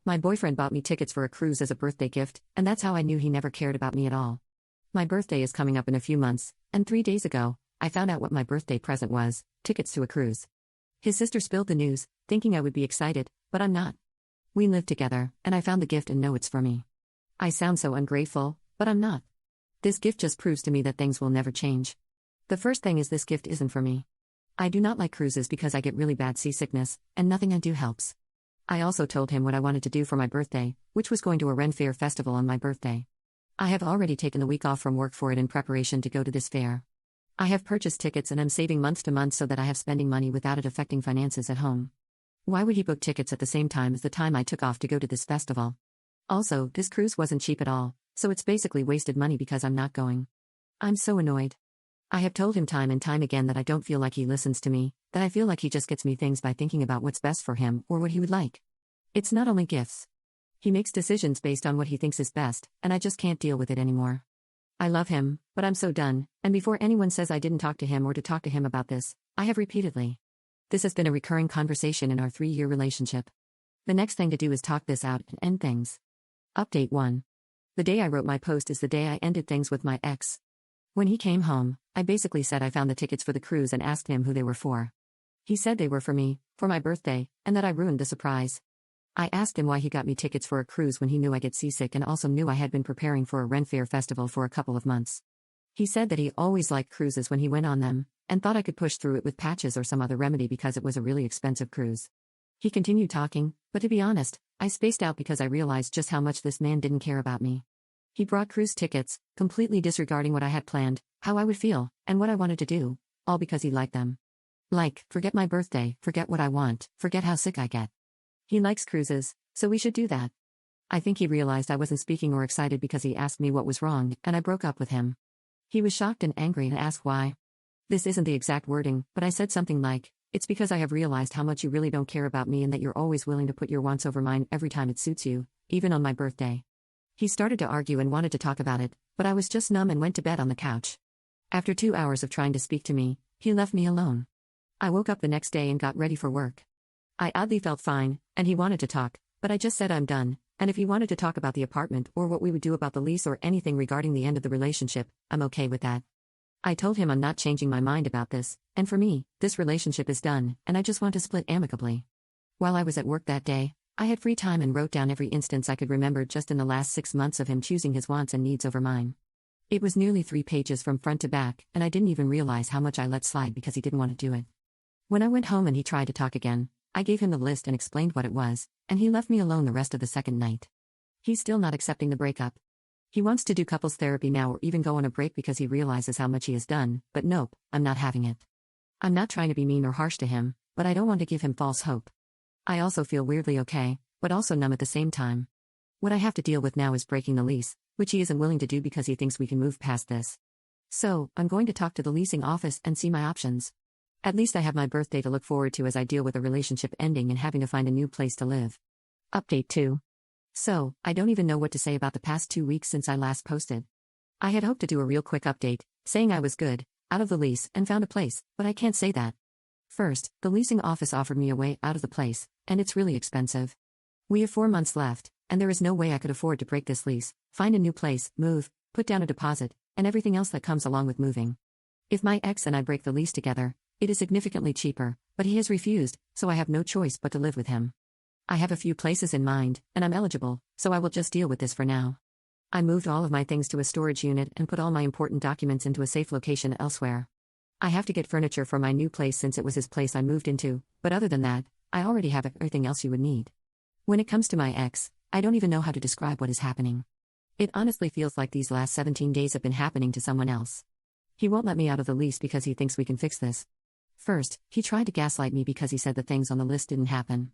My boyfriend bought me tickets for a cruise as a birthday gift, and that's how I knew he never cared about me at all. My birthday is coming up in a few months, and 3 days ago, I found out what my birthday present was: tickets to a cruise. His sister spilled the news, thinking I would be excited, but I'm not. We live together, and I found the gift and know it's for me. I sound so ungrateful, but I'm not. This gift just proves to me that things will never change. The first thing is, this gift isn't for me. I do not like cruises because I get really bad seasickness, and nothing I do helps. I also told him what I wanted to do for my birthday, which was going to a Ren Fair festival on my birthday. I have already taken the week off from work for it in preparation to go to this fair. I have purchased tickets and am saving month to month so that I have spending money without it affecting finances at home. Why would he book tickets at the same time as the time I took off to go to this festival? Also, this cruise wasn't cheap at all, so it's basically wasted money because I'm not going. I'm so annoyed. I have told him time and time again that I don't feel like he listens to me, that I feel like he just gets me things by thinking about what's best for him or what he would like. It's not only gifts. He makes decisions based on what he thinks is best, and I just can't deal with it anymore. I love him, but I'm so done, and before anyone says I didn't talk to him or to talk to him about this, I have repeatedly. This has been a recurring conversation in our 3-year relationship. The next thing to do is talk this out and end things. Update 1. The day I wrote my post is the day I ended things with my ex. When he came home, I basically said I found the tickets for the cruise and asked him who they were for. He said they were for me, for my birthday, and that I ruined the surprise. I asked him why he got me tickets for a cruise when he knew I get seasick and also knew I had been preparing for a Ren Fair festival for a couple of months. He said that he always liked cruises when he went on them, and thought I could push through it with patches or some other remedy because it was a really expensive cruise. He continued talking, but to be honest, I spaced out because I realized just how much this man didn't care about me. He brought cruise tickets, completely disregarding what I had planned, how I would feel, and what I wanted to do, all because he liked them. Like, forget my birthday, forget what I want, forget how sick I get. He likes cruises, so we should do that. I think he realized I wasn't speaking or excited because he asked me what was wrong, and I broke up with him. He was shocked and angry and asked why. This isn't the exact wording, but I said something like, "It's because I have realized how much you really don't care about me and that you're always willing to put your wants over mine every time it suits you, even on my birthday." He started to argue and wanted to talk about it, but I was just numb and went to bed on the couch. After 2 hours of trying to speak to me, he left me alone. I woke up the next day and got ready for work. I oddly felt fine, and he wanted to talk, but I just said I'm done, and if he wanted to talk about the apartment or what we would do about the lease or anything regarding the end of the relationship, I'm okay with that. I told him I'm not changing my mind about this, and for me, this relationship is done, and I just want to split amicably. While I was at work that day, I had free time and wrote down every instance I could remember just in the last 6 months of him choosing his wants and needs over mine. It was nearly 3 pages from front to back, and I didn't even realize how much I let slide because he didn't want to do it. When I went home and he tried to talk again, I gave him the list and explained what it was, and he left me alone the rest of the second night. He's still not accepting the breakup. He wants to do couples therapy now or even go on a break because he realizes how much he has done, but nope, I'm not having it. I'm not trying to be mean or harsh to him, but I don't want to give him false hope. I also feel weirdly okay, but also numb at the same time. What I have to deal with now is breaking the lease, which he isn't willing to do because he thinks we can move past this. So, I'm going to talk to the leasing office and see my options. At least I have my birthday to look forward to as I deal with a relationship ending and having to find a new place to live. Update 2. So, I don't even know what to say about the past 2 weeks since I last posted. I had hoped to do a real quick update, saying I was good, out of the lease, and found a place, but I can't say that. First, the leasing office offered me a way out of the place, and it's really expensive. We have 4 months left, and there is no way I could afford to break this lease, find a new place, move, put down a deposit, and everything else that comes along with moving. If my ex and I break the lease together, it is significantly cheaper, but he has refused, so I have no choice but to live with him. I have a few places in mind, and I'm eligible, so I will just deal with this for now. I moved all of my things to a storage unit and put all my important documents into a safe location elsewhere. I have to get furniture for my new place since it was his place I moved into, but other than that, I already have everything else you would need. When it comes to my ex, I don't even know how to describe what is happening. It honestly feels like these last 17 days have been happening to someone else. He won't let me out of the lease because he thinks we can fix this. First, he tried to gaslight me because he said the things on the list didn't happen.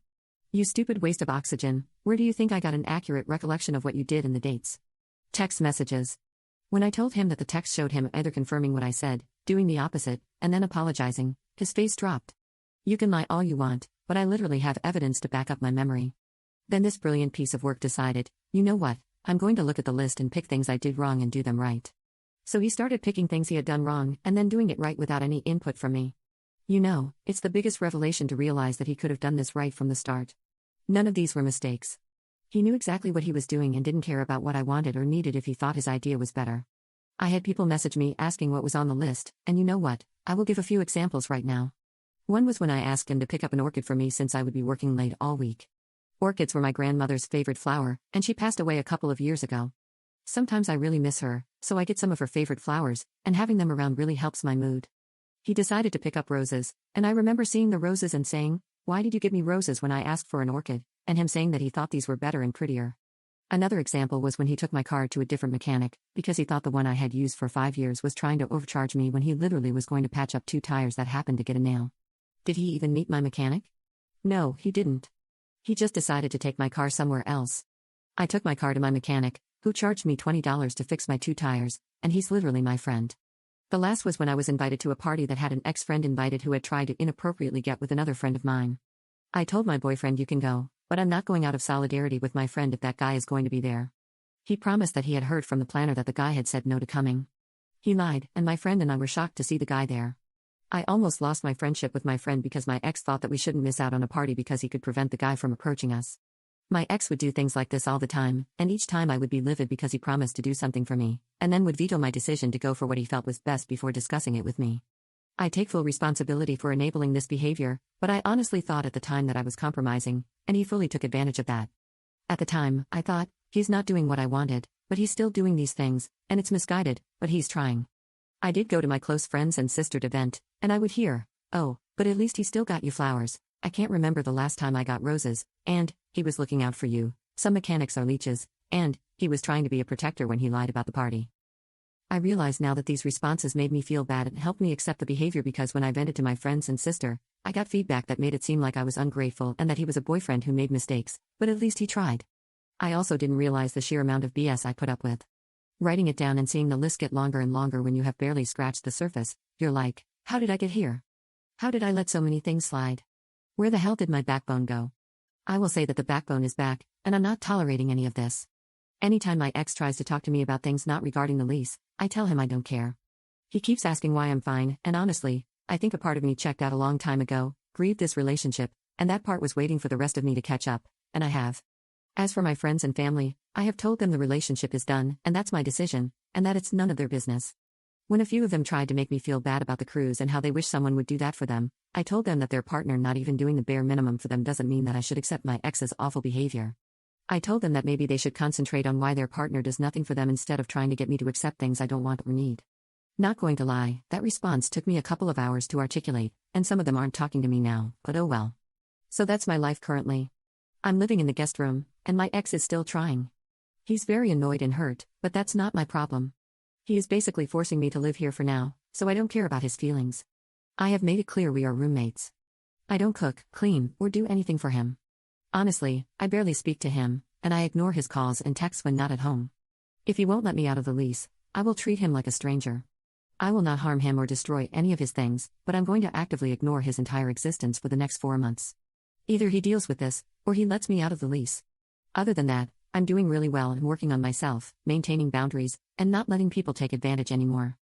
You stupid waste of oxygen, where do you think I got an accurate recollection of what you did and the dates? Text messages. When I told him that the text showed him either confirming what I said, doing the opposite, and then apologizing, his face dropped. You can lie all you want, but I literally have evidence to back up my memory. Then this brilliant piece of work decided, you know what, I'm going to look at the list and pick things I did wrong and do them right. So he started picking things he had done wrong and then doing it right without any input from me. You know, it's the biggest revelation to realize that he could have done this right from the start. None of these were mistakes. He knew exactly what he was doing and didn't care about what I wanted or needed if he thought his idea was better. I had people message me asking what was on the list, and you know what? I will give a few examples right now. One was when I asked him to pick up an orchid for me since I would be working late all week. Orchids were my grandmother's favorite flower, and she passed away a couple of years ago. Sometimes I really miss her, so I get some of her favorite flowers, and having them around really helps my mood. He decided to pick up roses, and I remember seeing the roses and saying, "Why did you give me roses when I asked for an orchid?" and him saying that he thought these were better and prettier. Another example was when he took my car to a different mechanic, because he thought the one I had used for 5 years was trying to overcharge me when he literally was going to patch up 2 tires that happened to get a nail. Did he even meet my mechanic? No, he didn't. He just decided to take my car somewhere else. I took my car to my mechanic, who charged me $20 to fix my 2 tires, and he's literally my friend. The last was when I was invited to a party that had an ex-friend invited who had tried to inappropriately get with another friend of mine. I told my boyfriend, "You can go, but I'm not going out of solidarity with my friend if that guy is going to be there." He promised that he had heard from the planner that the guy had said no to coming. He lied, and my friend and I were shocked to see the guy there. I almost lost my friendship with my friend because my ex thought that we shouldn't miss out on a party because he could prevent the guy from approaching us. My ex would do things like this all the time, and each time I would be livid because he promised to do something for me, and then would veto my decision to go for what he felt was best before discussing it with me. I take full responsibility for enabling this behavior, but I honestly thought at the time that I was compromising, and he fully took advantage of that. At the time, I thought, he's not doing what I wanted, but he's still doing these things, and it's misguided, but he's trying. I did go to my close friends and sistered event, and I would hear, "Oh, but at least he still got you flowers. I can't remember the last time I got roses," and, "He was looking out for you, some mechanics are leeches," and, "He was trying to be a protector when he lied about the party." I realize now that these responses made me feel bad and helped me accept the behavior because when I vented to my friends and sister, I got feedback that made it seem like I was ungrateful and that he was a boyfriend who made mistakes, but at least he tried. I also didn't realize the sheer amount of BS I put up with. Writing it down and seeing the list get longer and longer when you have barely scratched the surface, you're like, how did I get here? How did I let so many things slide? Where the hell did my backbone go? I will say that the backbone is back, and I'm not tolerating any of this. Anytime my ex tries to talk to me about things not regarding the lease, I tell him I don't care. He keeps asking why I'm fine, and honestly, I think a part of me checked out a long time ago, grieved this relationship, and that part was waiting for the rest of me to catch up, and I have. As for my friends and family, I have told them the relationship is done, and that's my decision, and that it's none of their business. When a few of them tried to make me feel bad about the cruise and how they wish someone would do that for them, I told them that their partner not even doing the bare minimum for them doesn't mean that I should accept my ex's awful behavior. I told them that maybe they should concentrate on why their partner does nothing for them instead of trying to get me to accept things I don't want or need. Not going to lie, that response took me a couple of hours to articulate, and some of them aren't talking to me now, but oh well. So that's my life currently. I'm living in the guest room, and my ex is still trying. He's very annoyed and hurt, but that's not my problem. He is basically forcing me to live here for now, so I don't care about his feelings. I have made it clear we are roommates. I don't cook, clean, or do anything for him. Honestly, I barely speak to him, and I ignore his calls and texts when not at home. If he won't let me out of the lease, I will treat him like a stranger. I will not harm him or destroy any of his things, but I'm going to actively ignore his entire existence for the next 4 months. Either he deals with this, or he lets me out of the lease. Other than that, I'm doing really well and working on myself, maintaining boundaries, and not letting people take advantage anymore.